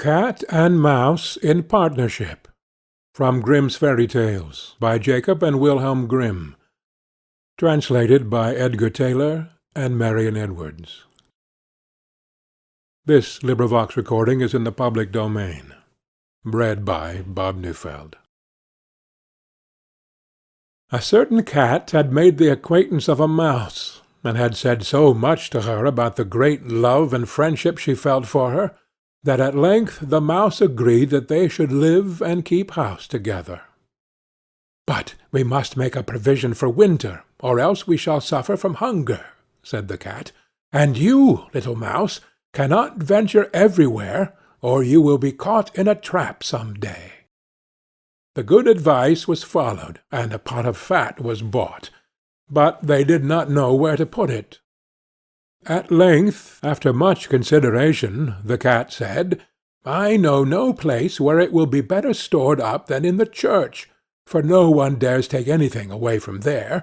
Cat and Mouse in Partnership. From Grimm's Fairy Tales, by Jacob and Wilhelm Grimm. Translated by Edgar Taylor and Marion Edwards. This recording is in the public domain. Read by Bob Neufeld. A certain cat had made the acquaintance of a mouse, and had said so much to her about the great love and friendship she felt for her, that at length the mouse agreed that they should live and keep house together. "But we must make a provision for winter, or else we shall suffer from hunger," said the cat, "and you, little mouse, cannot venture everywhere, or you will be caught in a trap some day." The good advice was followed, and a pot of fat was bought, but they did not know where to put it. At length, after much consideration, the cat said, "I know no place where it will be better stored up than in the church, for no one dares take anything away from there.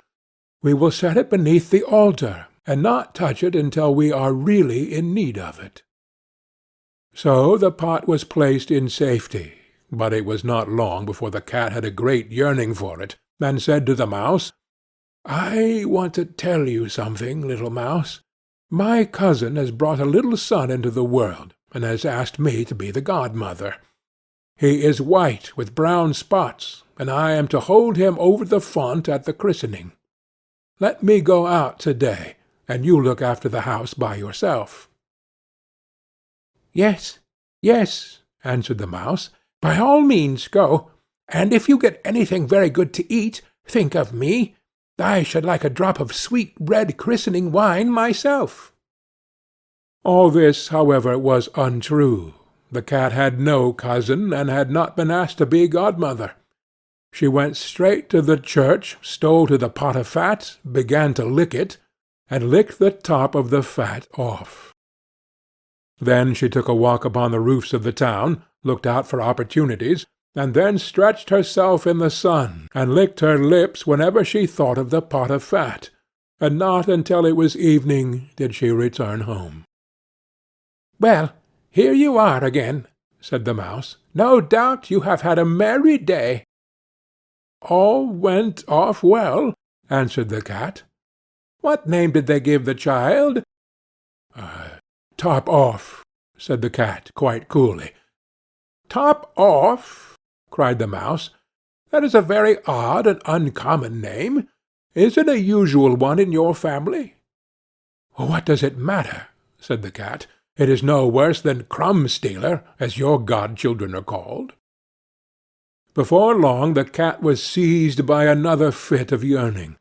We will set it beneath the altar, and not touch it until we are really in need of it." So the pot was placed in safety, but it was not long before the cat had a great yearning for it, and said to the mouse, "I want to tell you something, little mouse. My cousin has brought a little son into the world, and has asked me to be the godmother. He is white with brown spots, and I am to hold him over the font at the christening. Let me go out to-day, and you look after the house by yourself." "Yes, yes," answered the mouse, "by all means go, and if you get anything very good to eat, think of me. I should like a drop of sweet red christening wine myself." All this, however, was untrue. The cat had no cousin, and had not been asked to be godmother. She went straight to the church, stole to the pot of fat, began to lick it, and licked the top of the fat off. Then she took a walk upon the roofs of the town, looked out for opportunities, and then stretched herself in the sun, and licked her lips whenever she thought of the pot of fat, and not until it was evening did she return home. "Well, here you are again," said the mouse. "No doubt you have had a merry day." "All went off well," answered the cat. "What name did they give the child?" "Top off," said the cat quite coolly. "Top off!" cried the mouse. "That is a very odd and uncommon name. Is it a usual one in your family?" "What does it matter?" said the cat. "It is no worse than Crumb-stealer, as your godchildren are called." Before long the cat was seized by another fit of yearning.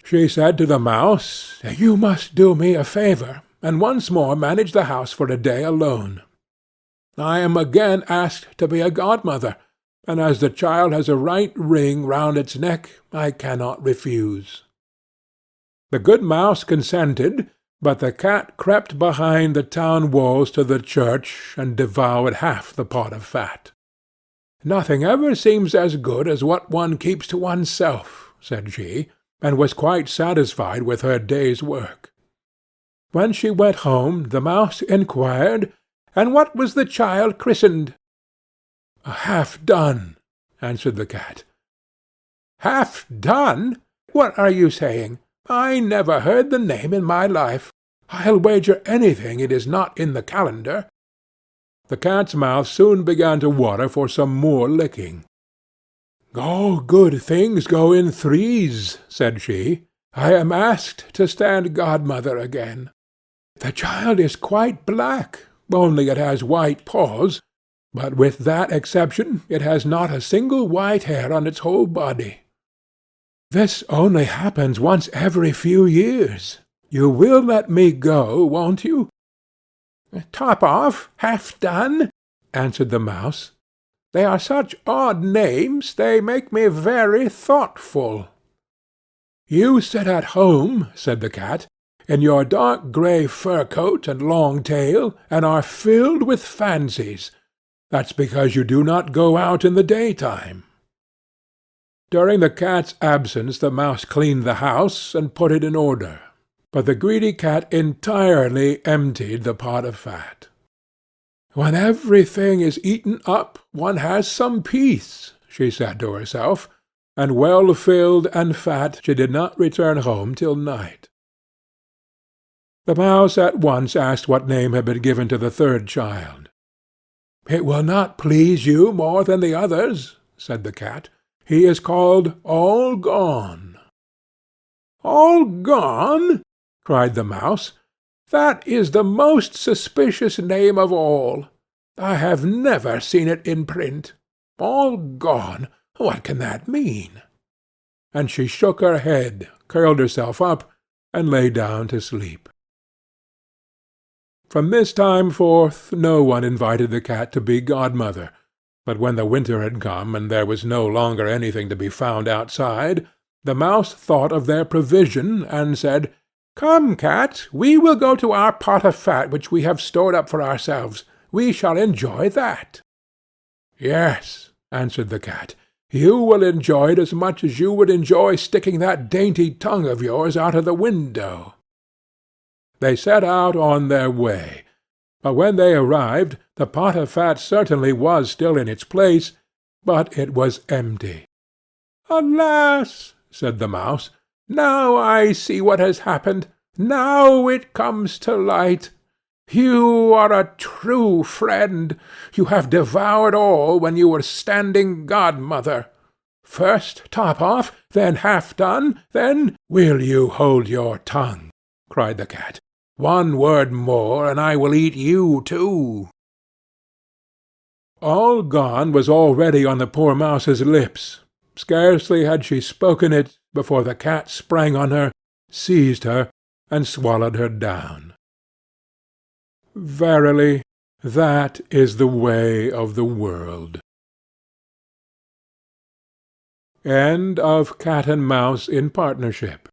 She said to the mouse, "You must do me a favour, and once more manage the house for a day alone. I am again asked to be a godmother, and as the child has a right ring round its neck, I cannot refuse." The good mouse consented, but the cat crept behind the town walls to the church, and devoured half the pot of fat. "Nothing ever seems as good as what one keeps to oneself," said she, and was quite satisfied with her day's work. When she went home, the mouse inquired, "And what was the child christened?" "Half done," answered the cat. "Half done? What are you saying? I never heard the name in my life. I'll wager anything it is not in the calendar." The cat's mouth soon began to water for some more licking. "All good things go in threes," said she. "I am asked to stand godmother again. The child is quite black, only it has white paws, but with that exception it has not a single white hair on its whole body. This only happens once every few years. You will let me go, won't you?" "Top off, half done," answered the mouse. "They are such odd names, they make me very thoughtful." "You sit at home," said the cat, "in your dark grey fur coat and long tail, and are filled with fancies. That's because you do not go out in the daytime." During the cat's absence the mouse cleaned the house and put it in order, but the greedy cat entirely emptied the pot of fat. When everything is eaten up, one has some peace, she said to herself, and well filled and fat she did not return home till night. The mouse at once asked what name had been given to the third child. "It will not please you more than the others," said the cat. "He is called All Gone." "All Gone?" cried the mouse. "That is the most suspicious name of all. I have never seen it in print. All Gone! What can that mean?" And she shook her head, curled herself up, and lay down to sleep. From this time forth no one invited the cat to be godmother, but when the winter had come, and there was no longer anything to be found outside, the mouse thought of their provision, and said, "Come, cat, we will go to our pot of fat which we have stored up for ourselves. We shall enjoy that." "Yes," answered the cat, "you will enjoy it as much as you would enjoy sticking that dainty tongue of yours out of the window." They set out on their way, but when they arrived the pot of fat certainly was still in its place, but it was empty. "Alas!" said the mouse, "now I see what has happened. Now it comes to light. You are a true friend. You have devoured all when you were standing godmother. First top off, then half done, then—" "Will you hold your tongue?" cried the cat. "One word more, and I will eat you too." All Gone was already on the poor mouse's lips. Scarcely had she spoken it before the cat sprang on her, seized her, and swallowed her down. Verily, that is the way of the world. End of Cat and Mouse in Partnership,